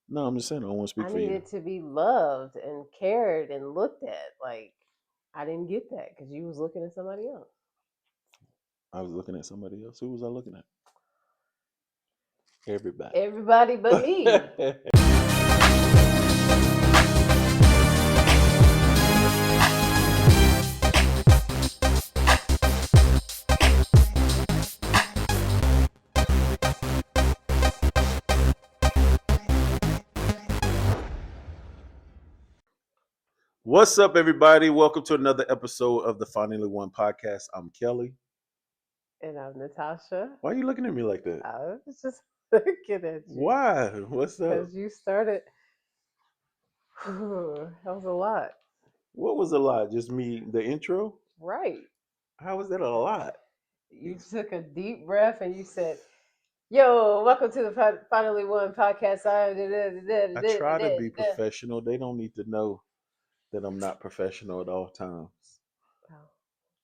No, I'm just saying I don't want to speak I for you. needed to be loved and cared and looked at. Like I didn't get that because you was looking at somebody else. I was looking at somebody else. Who was I looking at? Everybody. Everybody but me. What's up, everybody? Welcome to another episode of the Finally One podcast. I'm Kelly. And I'm Natasha. Why are you looking at me like that? I was just looking at you Why? What's up? because you started. That was a lot. What was a lot? Just me, the intro? Right. How was that a lot? You took a deep breath and you said, "Yo, welcome to the Finally One podcast." I try to be professional. They don't need to know that I'm not professional at all times.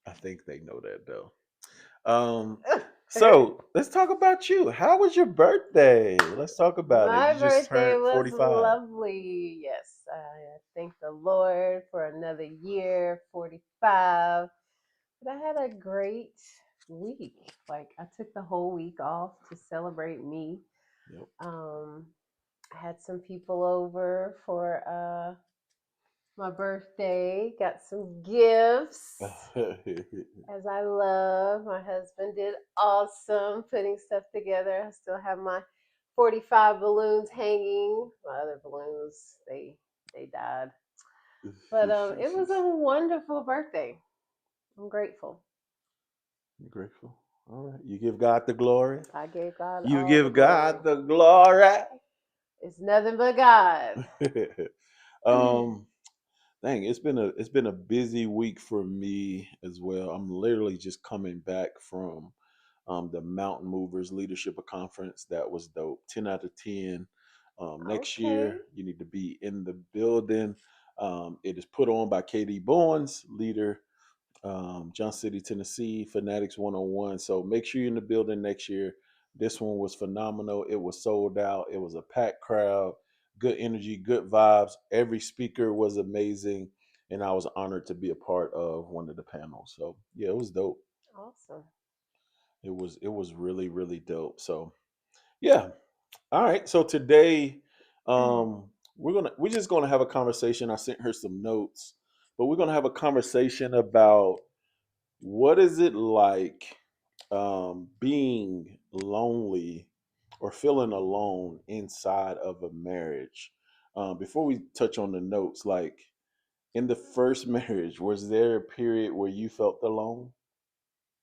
I think they know that though. Um, so let's talk about you. How was your birthday? Let's talk about it. My You just birthday turned was 45. lovely. Yes, I thank the Lord for another year, 45. But I had a great week. Like I took the whole week off to celebrate me. Yep. I had some people over for my birthday, got some gifts as I love. My husband did awesome putting stuff together. I still have my 45 balloons hanging. My other balloons, they died. But it was a wonderful birthday. I'm grateful. You're grateful. All right. You give God the glory. I gave God You all the give glory. God the glory. It's nothing but God. um, dang, it's been a busy week for me as well. I'm literally just coming back from the Mountain Movers Leadership Conference. That was dope. 10 out of 10. Next Okay. year, you need to be in the building. It is put on by KD Bowens, leader, Johnson City, Tennessee, Fanatics 101. So make sure you're in the building next year. This one was phenomenal. It was sold out. It was a packed crowd, good energy, good vibes. Every speaker was amazing. And I was honored to be a part of one of the panels. So yeah, it was dope. Awesome. It was really, really dope. So yeah. All right. So today, we're just gonna have a conversation. I sent her some notes, but we're gonna have a conversation about what is it like being lonely or feeling alone inside of a marriage. Before we touch on the notes, like in the first marriage, was there a period where you felt alone?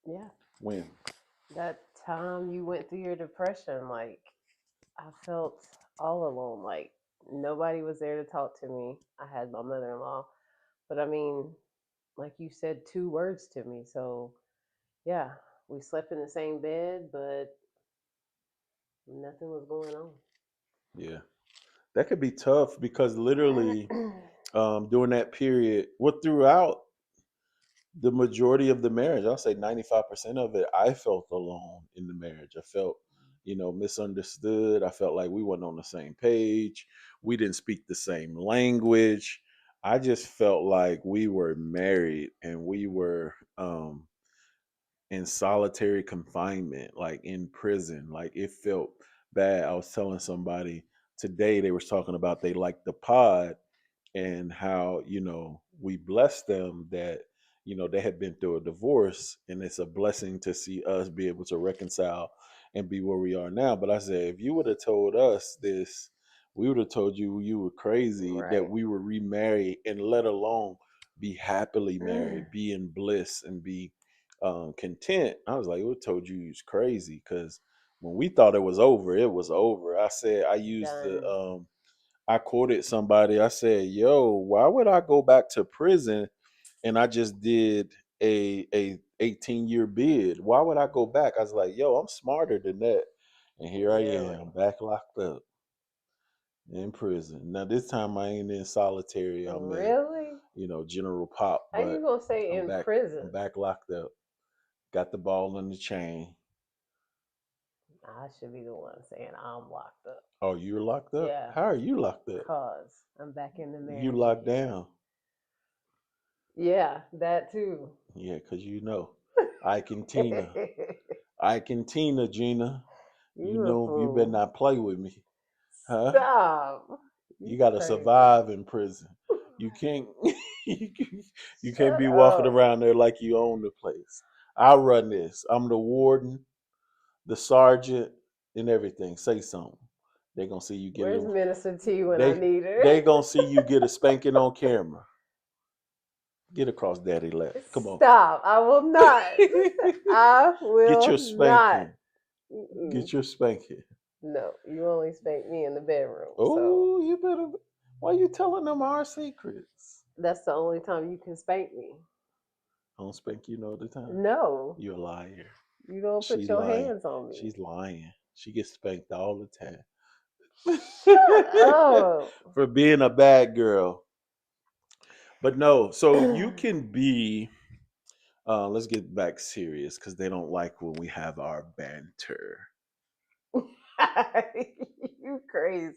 Yeah. When? That time you went through your depression, like I felt all alone. Like nobody was there to talk to me. I had my mother in law. But I mean, like you said, two words to me. So yeah, we slept in the same bed, but nothing was going Yeah, that could be tough because literally on. during that period, well, throughout the majority of the marriage, I'll say 95% of it, I felt alone in the marriage. I felt, misunderstood. I felt like we weren't on the same page. We didn't speak the same language. I just felt like we were married and we were in solitary confinement, like in prison. Like it felt bad. I was telling somebody today, they was talking about they liked the pod and how we bless them that they had been through a divorce, and it's a blessing to see us be able to reconcile and be where we are now. But I said, if you would have told us this, we would have told you you were crazy that Right. we were remarried, and let alone be happily married, be in bliss, and be content. I was like, we told you was crazy because when we thought it was over, it was over. I said, I used the Done. I quoted somebody. I said, "Yo, why would I go back to prison and I just did a 18-year bid? Why would I go back?" I was like, "Yo, I'm smarter than that." And here I Really. am, back locked up in prison. Now this time I ain't in solitary. I'm in, Really? general pop, How you but gonna say I'm in back. I'm prison? back locked up. Got the ball in the chain. I should be the one saying I'm locked up. Oh, you're locked up? Yeah, How are you locked up? cause I'm back in the You marriage locked again. down. Yeah, that too. Yeah, because you know. Ike and Tina. Ike and Tina, Gina. You You a know you better fool. not play with me. Huh? Stop. You You gotta crazy. survive in prison. You can't you can't Shut be walking up. around there like you own the place. I run this. I'm the warden, the sergeant, and everything. Say something. They gonna see you get Where's a Minister T when I they need her? they gonna see you get a spanking on camera. Get across daddy lap. Come on. Stop. I will not. I Get will your not. spanking. Mm-mm. Get your spanking. No, you only spank me in the bedroom. So Oh, you better. Why you telling them our secrets? that's the only time you can spank me. I don't spank you no other time. No, You're a liar. you don't She put your lying. hands on me. She's lying. She gets spanked all the time. Shut up. For being a bad girl. But no, so you can be let's get back serious because they don't like when we have our banter. You crazy.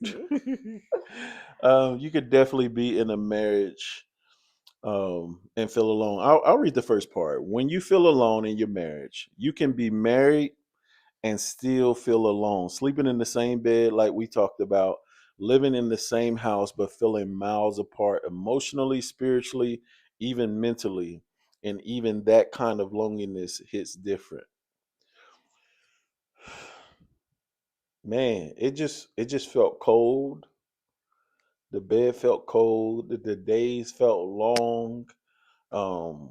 You could definitely be in a marriage and feel alone. I'll read the first part. When you feel alone in your marriage, you can be married and still feel alone, sleeping in the same bed, like we talked about, living in the same house, but feeling miles apart emotionally, spiritually, even mentally. And even that kind of loneliness hits different. Man, it just felt cold. The bed felt cold. The days felt long. Um,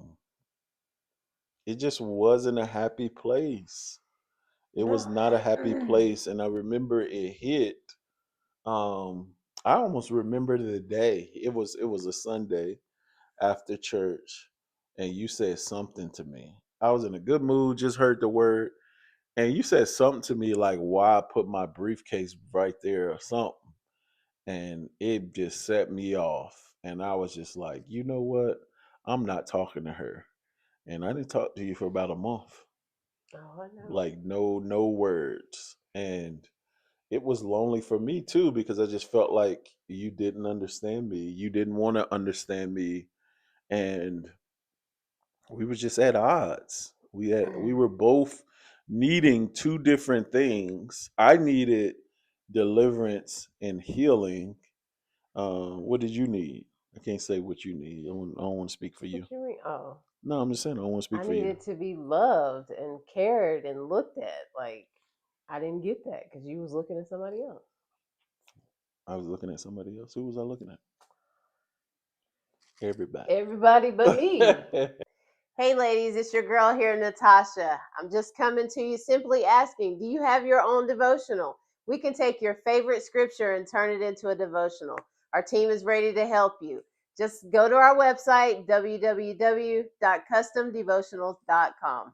it just wasn't a happy place. It was No. not a happy place, and I remember it hit. Um, I almost remember the day. It was a Sunday after church, and you said something to me. I was in a good mood, just heard the word, and you said something to me like, "Why I put my briefcase right there or something," and it just set me off. And I was just like, you know what? I'm not talking to her, and I didn't talk to you for about a month, Oh, I know. like no words, and it was lonely for me too because I just felt like you didn't understand me. You didn't want to understand me, and we were just at odds. We were both needing two different things. I needed deliverance and healing. What did you need? I can't say what you need. I don't want to speak for What you. you mean? Oh, No, I'm just saying I don't want to speak I for you. needed to be loved and cared and looked at. Like I didn't get that because you was looking at somebody else. I was looking at somebody else. Who was I looking at? Everybody. Everybody but me. Hey, ladies, it's your girl here, Natasha. I'm just coming to you simply asking, do you have your own devotional? We can take your favorite scripture and turn it into a devotional. Our team is ready to help you. Just go to our website, www.customdevotionals.com.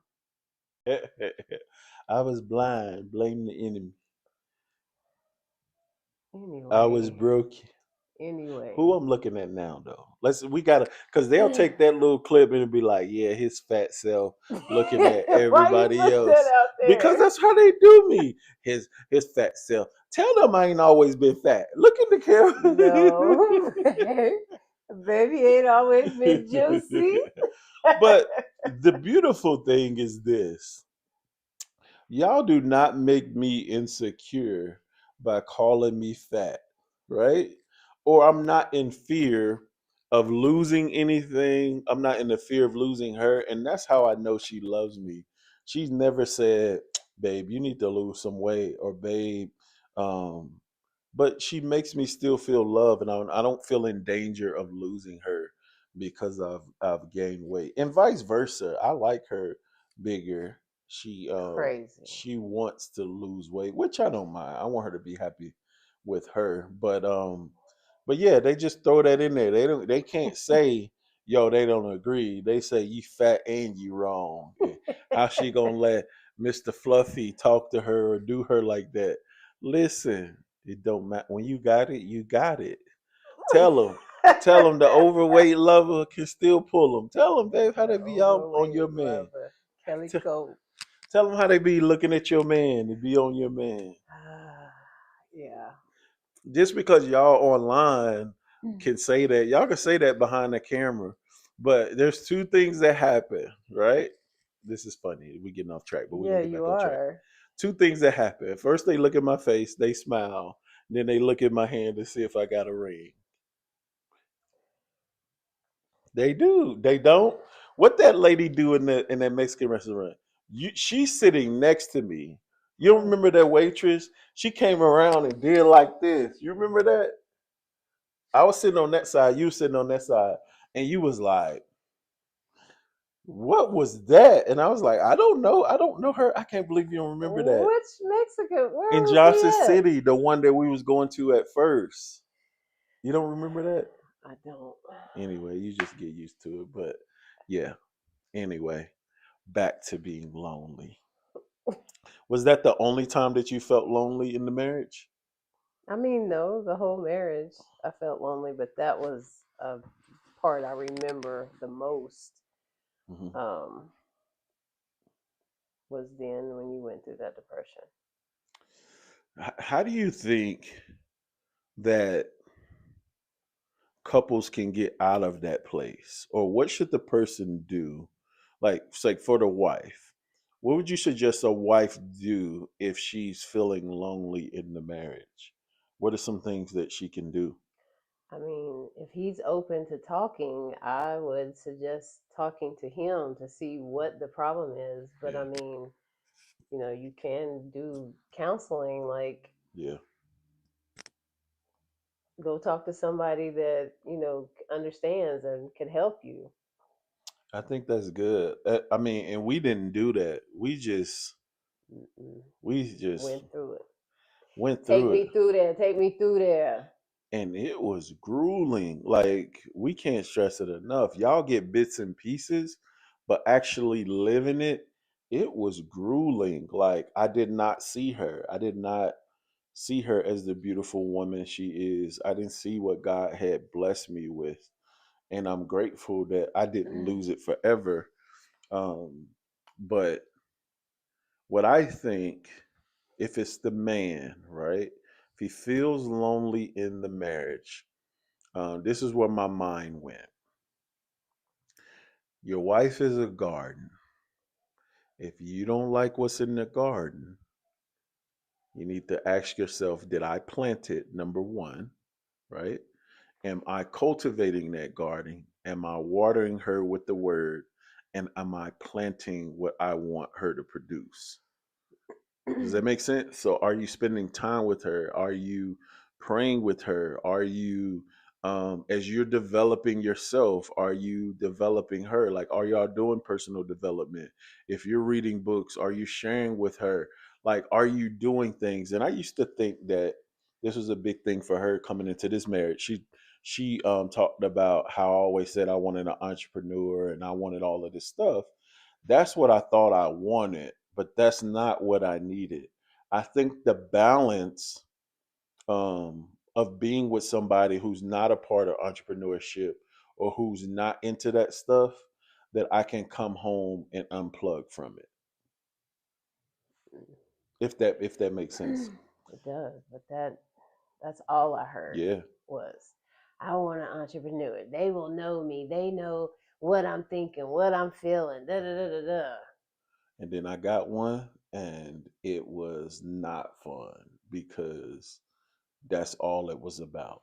I was blind. Blame the enemy. I was Anyway, broke. anyway. Who I'm looking at now though? We gotta because they'll take that little clip and be like, yeah, his fat self looking at Why you everybody put that else. out Because there? that's how they do me. His fat self. Tell them I ain't always been fat. Look in No, the baby ain't always been juicy. camera. But the beautiful thing is this. Y'all do not make me insecure by calling me fat, right? Or I'm not in fear of losing anything. I'm not in the fear of losing her. And that's how I know she loves me. She's never said, babe, you need to lose some weight, or babe, um, but she makes me still feel love, and I don't feel in danger of losing her because I've gained weight, and vice versa. I like her bigger. She Crazy. she wants to lose weight, which I don't mind. I want her to be happy with her, but yeah, they just throw that in there. They can't say, yo, they don't agree. They say you fat and you wrong. And how she gonna let Mr. Fluffy talk to her or do her like that? Listen, it don't matter. When you got it, you got it. Tell them. Tell them the overweight lover can still pull them. Tell them, babe, how The they be out on overweight your man. lover, Kelly T- Cole. Tell them how they be looking at your man and be on your man. Yeah. Just because y'all online can say that, y'all can say that behind the camera. But there's two things that happen, right? This is funny. We're getting off track, but we're Yeah, gonna get you back on track. are. Two things that happen. First, they look at my face, they smile, then they look at my hand to see if I got a ring. They do. They don't. What that lady do in that Mexican restaurant? She's sitting next to me. You don't Oh. remember that waitress? She came around and did like this. You remember that? I was sitting on that side. You were sitting on that side, and you was like, "What was that?" And I was like, "I don't know. I don't know her. I can't believe you don't remember that." Which Mexican? In Where was Johnson he at? City, the one that we was going to at first. You don't remember that? I don't. Anyway, you just get used to it. But yeah. Anyway, back to being lonely. Was that the only time that you felt lonely in the marriage? I mean, no, the whole marriage, I felt lonely, but that was a part I remember the most. Hmm. Um, was then when you went through that depression. How do you think that couples can get out of that place, or what should the person do? Like, it's like for the wife, what would you suggest a wife do if she's feeling lonely in the marriage? What are some things that she can do? I mean, if he's open to talking, I would suggest talking to him to see what the problem is. But I Yeah, mean, you can do counseling, like yeah. go talk to somebody that, understands and can help you. I think that's good. I mean, and we didn't do that. Mm-mm. We just Went through it. went Take through it, me through there. Take me through there. and it was grueling. Like, we can't stress it enough. Y'all get bits and pieces, but actually living it, it was grueling. Like, I did not see her. I did not see her as the beautiful woman she is. I didn't see what God had blessed me with, and I'm grateful that I didn't lose it forever. Um, but what I think, if it's the man, right? If he feels lonely in the marriage, this is where my mind went. Your wife is a garden. If you don't like what's in the garden, you need to ask yourself, did I plant it? Number one, right? Am I cultivating that garden? Am I watering her with the word? And am I planting what I want her to produce? Does that make sense? So, are you spending time with her? Are you praying with her? Are you, as you're developing yourself, are you developing her? Like, are y'all doing personal development? If you're reading books, are you sharing with her? Like, are you doing things? And I used to think that this was a big thing for her coming into this marriage. She talked about how I always said I wanted an entrepreneur and I wanted all of this stuff. That's what I thought I wanted, but that's not what I needed. I think the balance of being with somebody who's not a part of entrepreneurship or who's not into that stuff, that I can come home and unplug from it. If that makes sense. It does, but that's all I heard Yeah. was, I want an entrepreneur. They will know me. They know what I'm thinking, what I'm feeling. Da da da da da. And then I got one and it was not fun because that's all it was about.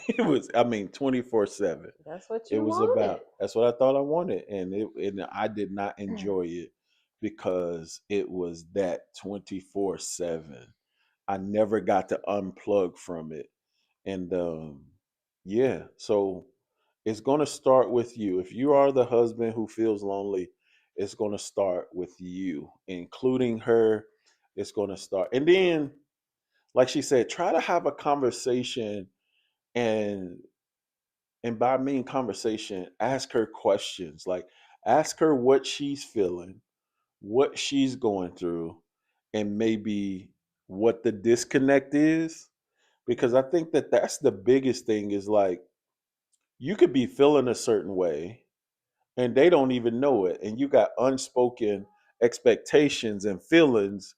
It was, I mean, 24/7. That's what It you was wanted. about, that's what I thought I wanted. And I did not enjoy it because it was that 24/7. I never got to unplug from it. And yeah, so it's going to start with you. If you are the husband who feels lonely, it's going to start with you, including her. It's going to start. And then, like she said, try to have a conversation, and by I mean conversation, ask her questions. Like, ask her what she's feeling, what she's going through, and maybe what the disconnect is. Because I think that that's the biggest thing, is like, you could be feeling a certain way and they don't even know it. And you got unspoken expectations and feelings,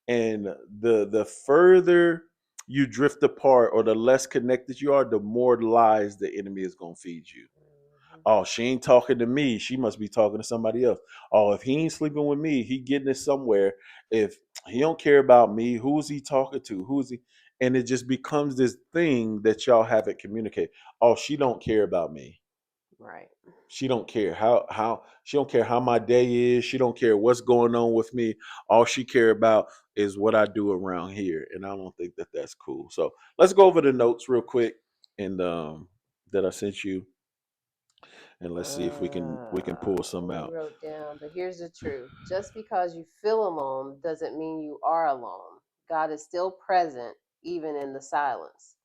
and the further you drift apart or the less connected you are, the more lies the enemy is going to feed you. Mhm. Oh, she ain't talking to me. She must be talking to somebody else. Oh, if he ain't sleeping with me, he getting it somewhere. If he don't care about me, who's he talking to? Who's he? And it just becomes this thing that y'all haven't communicated. Oh, she don't care about me. Right. She don't care how she don't care how my day is. She don't care what's going on with me. All she care about is what I do around here, and I don't think that that's cool. So let's go over the notes real quick, and that I sent you, and let's see if we can pull some We out. wrote down, but here's the truth. Just because you feel alone doesn't mean you are alone. God is still present, even in the silence.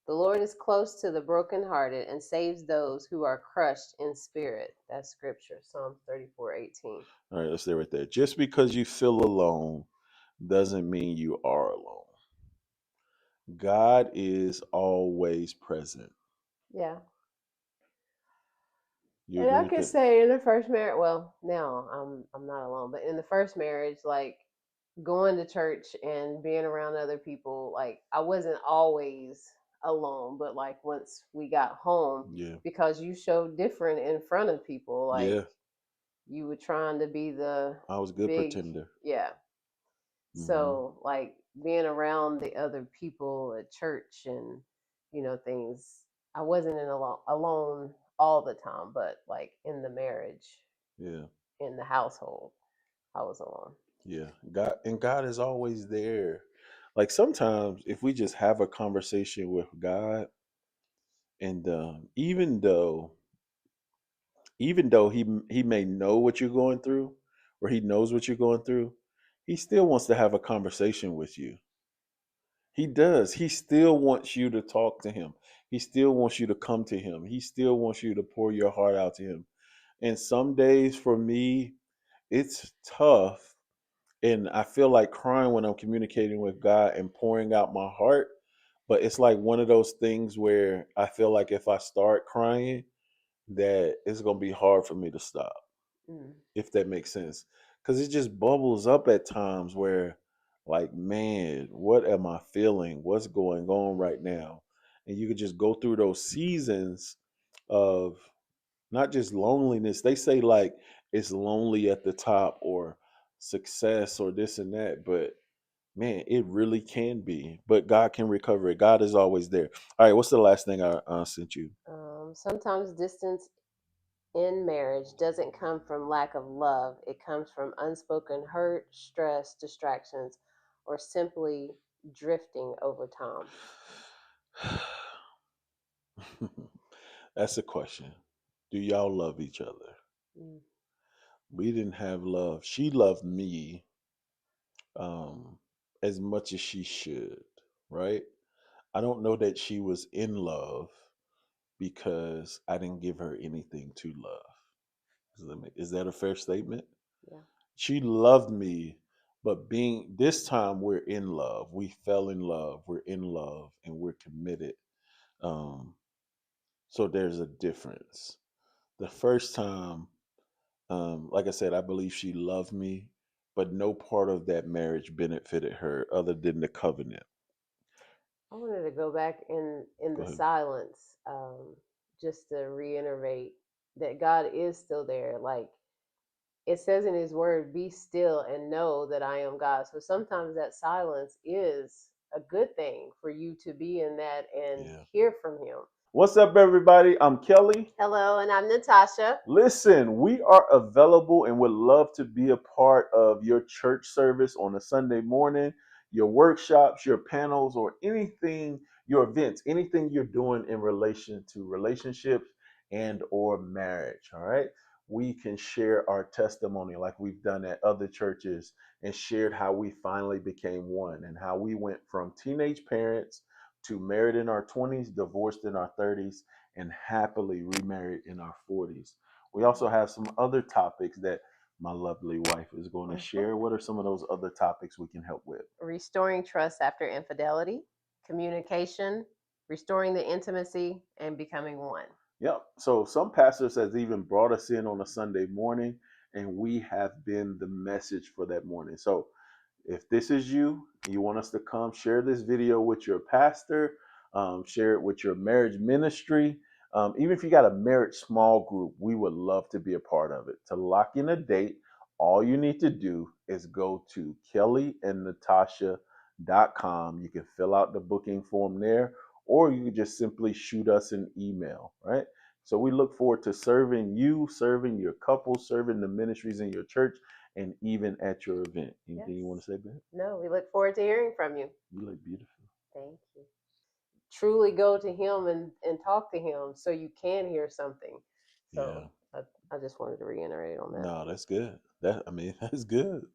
The Lord is close to the brokenhearted and saves those who are crushed in spirit. That's scripture, Psalm 34:18. All right, let's stay right there. Just because you feel alone doesn't mean you are alone. God is always present. Yeah. You And agree I with could that? say in the first marriage, well, now I'm not alone, but in the first marriage, like going to church and being around other people, like I wasn't always alone, but like once we got home, Yeah. because you showed different in front of people, like Yeah. you were trying to be the I was a good big, pretender. yeah. Hmm. So like being around the other people at church and things, I wasn't alone all the time, but like in the marriage, Yeah. in the household, I was alone. Yeah. God is always there. Like sometimes if we just have a conversation with God, and even though he may know what you're going through, or he knows what you're going through, he still wants to have a conversation with you. He does. He still wants you to talk to him. He still wants you to come to him. He still wants you to pour your heart out to him. And some days for me, it's tough. And I feel like crying when I'm communicating with God and pouring out my heart. But it's like one of those things where I feel like if I start crying, that it's going to be hard for me to stop, Mm. if that makes sense. Because it just bubbles up at times where, like, man, what am I feeling? What's going on right now? And you could just go through those seasons of not just loneliness. They say, like, it's lonely at the top, or success, or this and that. But man, it really can be. But God can recover it. God is always there. All right, what's the last thing I sent you? Sometimes distance in marriage doesn't come from lack of love. It comes from unspoken hurt, stress, distractions, or simply drifting over time. That's a question. Do y'all love each other? Mm. We didn't have love. She loved me um, as much as she should, right? I don't know that she was in love because I didn't give her anything to love. Is that a fair statement? Yeah. She loved me, but being this time we're in love. We fell in love. We're in love, and we're committed. Um, so there's a difference. The first time, like I said, I believe she loved me, but no part of that marriage benefited her other than the covenant. I wanted to go back in Go the ahead. silence, just to reiterate that God is still there. Like it says in His Word, "Be still and know that I am God." So sometimes that silence is a good thing for you to be in that and Yeah. hear from Him. What's up, everybody? I'm Kelly. Hello, and I'm Natasha. Listen, we are available and would love to be a part of your church service on a Sunday morning, your workshops, your panels, or anything, your events, anything you're doing in relation to relationships and or marriage. All right. We can share our testimony like we've done at other churches, and shared how we finally became one, and how we went from teenage parents to married in our 20s, divorced in our 30s, and happily remarried in our 40s. We also have some other topics that my lovely wife is going to Mhm. share. What are some of those other topics we can help with? Restoring trust after infidelity, communication, restoring the intimacy, and becoming one. Yep. So some pastors has even brought us in on a Sunday morning and we have been the message for that morning. So if this is you, you want us to come share this video with your pastor, share it with your marriage ministry. Even if you got a marriage small group, we would love to be a part of it. To lock in a date, all you need to do is go to kellyandnatasha.com. You can fill out the booking form there, or you can just simply shoot us an email, right? So we look forward to serving you, serving your couple, serving the ministries in your church, and even at your event. Anything Yes. you want to say, Ben? No, we look forward to hearing from you. You look beautiful. Thank you. Truly go to him and talk to him so you can hear something. Yeah. So I just wanted to reiterate on that. No, that's good. That's good.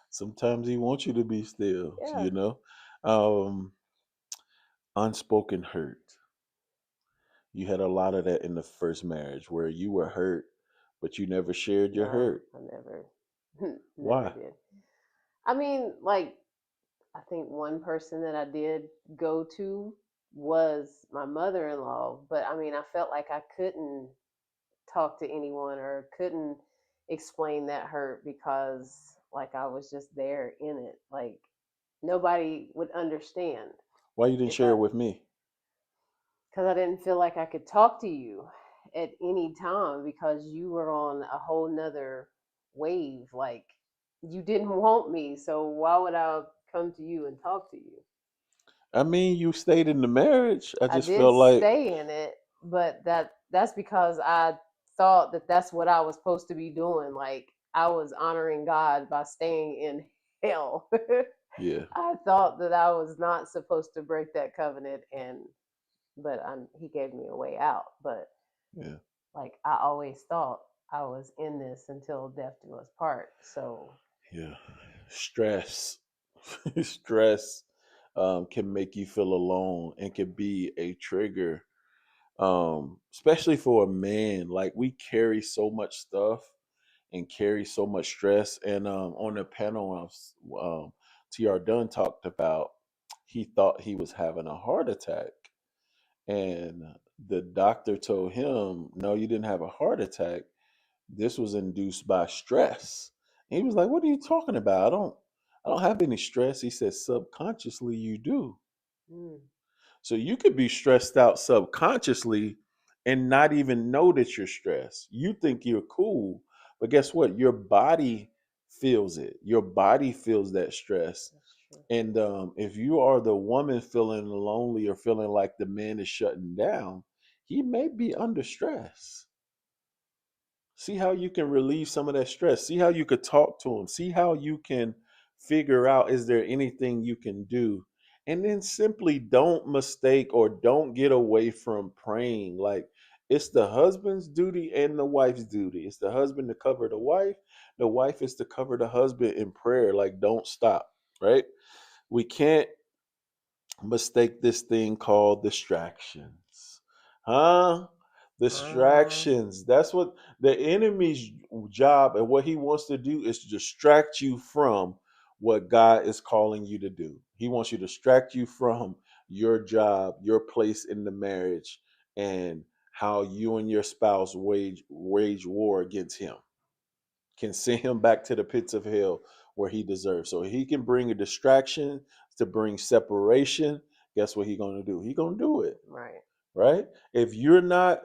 Sometimes he wants you to be still, Yeah. you know. Um, Unspoken hurt. You had a lot of that in the first marriage where you were hurt, but you never shared your No, hurt. I never, never Why? did. I mean, like, I think one person that I did go to was my mother-in-law, but I mean, I felt like I couldn't talk to anyone or couldn't explain that hurt because like I was just there in it. Like nobody would understand Why you didn't if share I it with me? because I didn't feel like I could talk to you at any time because you were on a whole nother wave. Like you didn't want me, so why would I come to you and talk to you? I mean, you stayed in the marriage. I I just did felt like, stay in it, but that's because I thought that that's what I was supposed to be doing. Like I was honoring God by staying in hell. yeah, I thought that I was not supposed to break that covenant, and he gave me a way out. But yeah, like I always thought I was in this until death do us part. So yeah. Stress, stress can make you feel alone and can be a trigger, especially for a man. Like we carry so much stuff and carry so much stress. And on the panel, Tr Dunn talked about he thought he was having a heart attack, and the doctor told him, "No, you didn't have a heart attack. This was induced by stress." And he was like, "What are you talking about? I don't have any stress." He said, "Subconsciously, you do." mm, So you could be stressed out subconsciously and not even know that you're stressed. You think you're cool, but guess what? Your body feels it. Your body feels that stress. that's true. And if you are the woman feeling lonely or feeling like the man is shutting down, he may be under stress. See how you can relieve some of that stress. See how you could talk to him. See how you can figure out, is there anything you can do? And then simply don't mistake or don't get away from praying. Like it's the husband's duty and the wife's duty. It's the husband to cover the wife. The wife is to cover the husband in prayer. Like don't stop, right? We can't mistake this thing called distractions. Huh? Uh, Distractions. That's what the enemy's job and what he wants to do is to distract you from what God is calling you to do. He wants you to distract you from your job, your place in the marriage, and how you and your spouse wage war against him, can send him back to the pits of hell where he deserves. So he can bring a distraction to bring separation. Guess what he's going to do? He's going to do it, right. right? If you're not,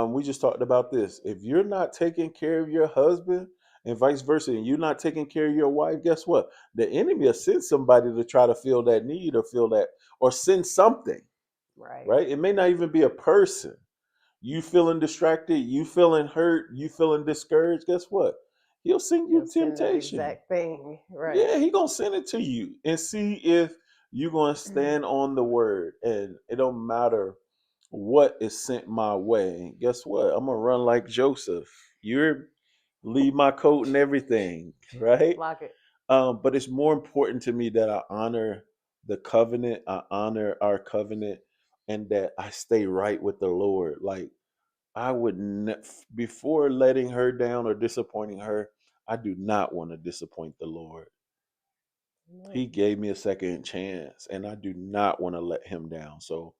we just talked about this. If you're not taking care of your husband and vice versa, and you're not taking care of your wife, guess what? The enemy will send somebody to try to fill that need or fill that, or send something, Right. right? It may not even be a person. You feeling distracted, you feeling hurt, you feeling discouraged, guess what? He'll send He'll you send that temptation. exact thing. Right. Yeah, he gonna send it to you and see if you're gonna stand on the word. And it don't matter what is sent my way. Guess what? I'm gonna run like Joseph. You're leave my coat and everything, right? Lock it. But it's more important to me that I honor the covenant, I honor our covenant, and that I stay right with the Lord. Like I would before letting her down or disappointing her, I do not want to disappoint the Lord. Amen. He gave me a second chance, and I do not want to let him down. So,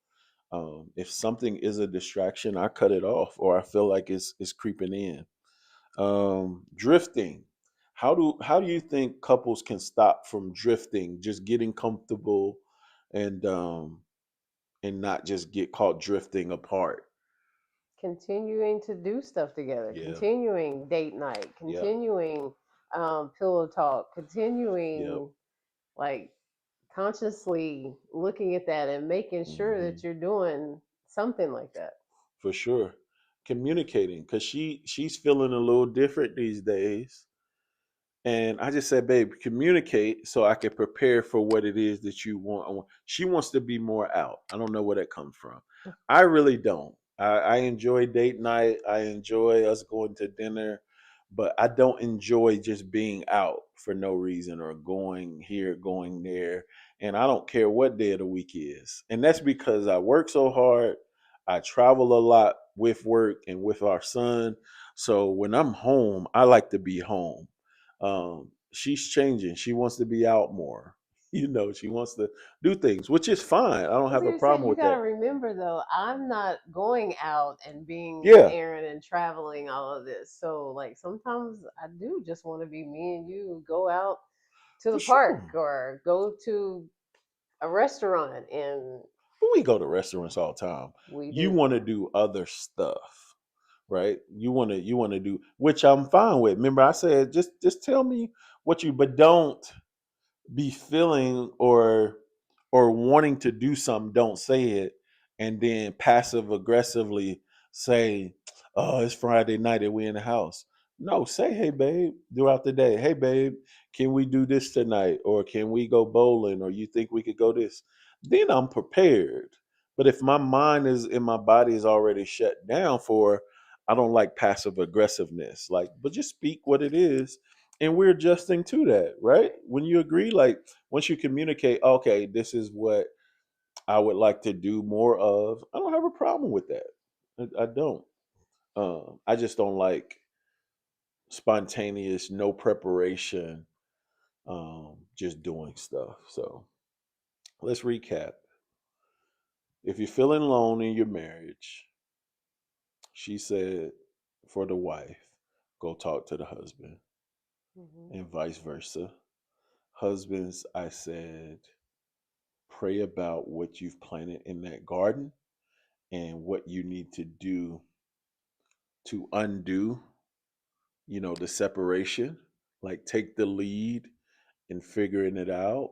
if something is a distraction, I cut it off, or I feel like it's creeping in. Drifting. How do you think couples can stop from drifting, just getting comfortable and not just get caught drifting apart? Continuing to do stuff together, Yeah. continuing date night, Yep. continuing pillow talk, Yep. continuing like consciously looking at that and making sure Hmm. that you're doing something like that. For sure. Communicating, because she's feeling a little different these days. And I just said, babe, communicate so I can prepare for what it is that you want. She wants to be more out. I don't know where that comes from. I really don't. I enjoy date night. I enjoy us going to dinner, but I don't enjoy just being out for no reason or going here, going there. And I don't care what day of the week is. And that's because I work so hard. I travel a lot with work and with our son. So when I'm home, I like to be home. She's changing. She wants to be out more. She wants to do things, which is fine. I don't I was have a gonna say, problem you with gotta that. remember though, I'm not going out and being an Yeah, errand and traveling all of this. So like sometimes I do just want to be me and you, go out to for the park sure. or go to a restaurant, and But we go to restaurants all the time. we You do. want to do other stuff, right? You want to do, which I'm fine with. Remember, I said just tell me what you, but don't be feeling or wanting to do something, don't say it, and then passive aggressively say, "Oh, it's Friday night and we in the house." No, say, "Hey, babe," throughout the day. "Hey, babe, can we do this tonight, or can we go bowling, or you think we could go this?" Then I'm prepared. But if my mind is and my body is already shut down for, I don't like passive aggressiveness. Like, but just speak what it is, and we're adjusting to that, right? When you agree, like once you communicate, okay, this is what I would like to do more of. I don't have a problem with that. I don't. I just don't like spontaneous, no preparation, just doing stuff. So let's recap. If you're feeling alone in your marriage, she said for the wife, go talk to the husband, Hmm. and vice versa. Husbands, I said, pray about what you've planted in that garden and what you need to do to undo, the separation. Like take the lead in figuring it out.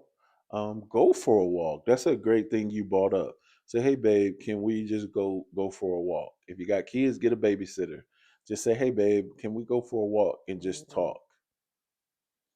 Go for a walk. That's a great thing you brought up. Say, hey babe, can we just go for a walk? If you got kids, get a babysitter. Just say, hey babe, can we go for a walk and just Hmm. talk?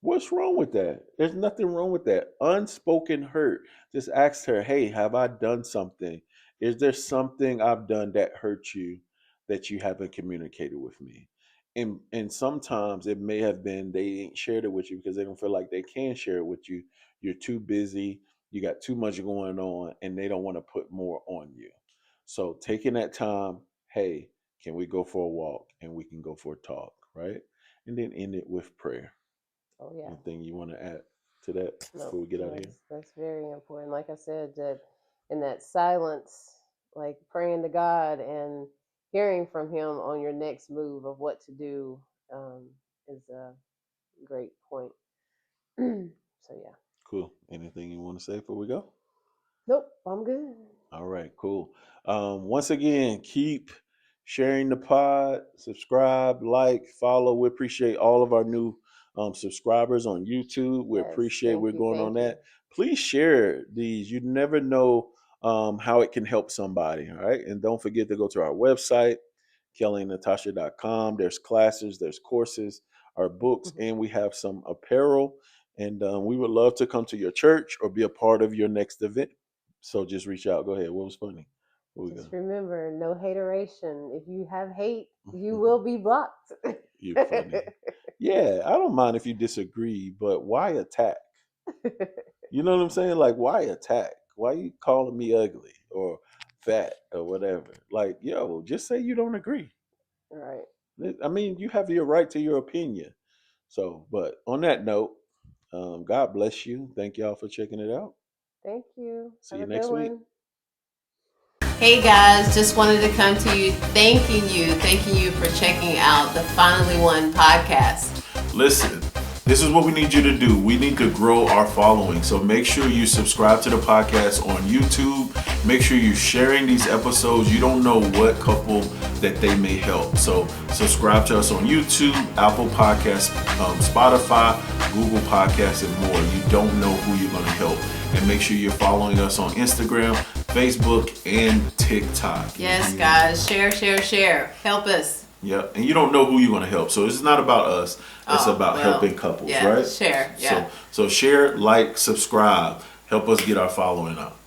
What's wrong with that? There's nothing wrong with that. Unspoken hurt. Just ask her, hey, have I done something? Is there something I've done that hurt you that you haven't communicated with me? And sometimes it may have been they ain't shared it with you because they don't feel like they can share it with you. You're too busy, you got too much going on, and they don't want to put more on you. So taking that time, hey, can we go for a walk and we can go for a talk, right? And then end it with prayer. Oh yeah. Anything you want to add to that No, before we get out of here? that's very important. Like I said, that in that silence, like praying to God and hearing from Him on your next move of what to do, is a great point. So yeah. Cool. Anything you want to say before we go? Nope, I'm good. All right, cool. Once again, keep sharing the pod, subscribe, like, follow. We appreciate all of our new subscribers on YouTube. We Yes, appreciate thank we're you, going on thank you. that. Please share these. You never know how it can help somebody. All right. And don't forget to go to our website, kellyandnatasha.com. There's classes, there's courses, our books, and we have some apparel. And we would love to come to your church or be a part of your next event. So just reach out. Go ahead. What was funny? Where we Just go? remember, no hateration. If you have hate, you will be blocked. You're funny. Yeah, I don't mind if you disagree, but why attack? You know what I'm saying? Like, why attack? Why you calling me ugly or fat or whatever? Like, yo, just say you don't agree. Right. I mean, you have your right to your opinion. So, but on that note, God bless you. Thank y'all for checking it out. Thank you. See Have you a good next week. one. Hey guys, just wanted to come to you thanking you for checking out the Finally One podcast. Listen, this is what we need you to do. We need to grow our following. So make sure you subscribe to the podcast on YouTube. Make sure you're sharing these episodes. You don't know what couple that they may help. So subscribe to us on YouTube, Apple Podcasts, Spotify, Google Podcasts, and more. You don't know who you're going to help. And make sure you're following us on Instagram, Facebook, and TikTok. Yes, guys. Share. Help us. Yep. And you don't know who you're going to help. So it's not about us. It's about helping couples, right? Share. Yeah. So share, like, subscribe. Help us get our following up.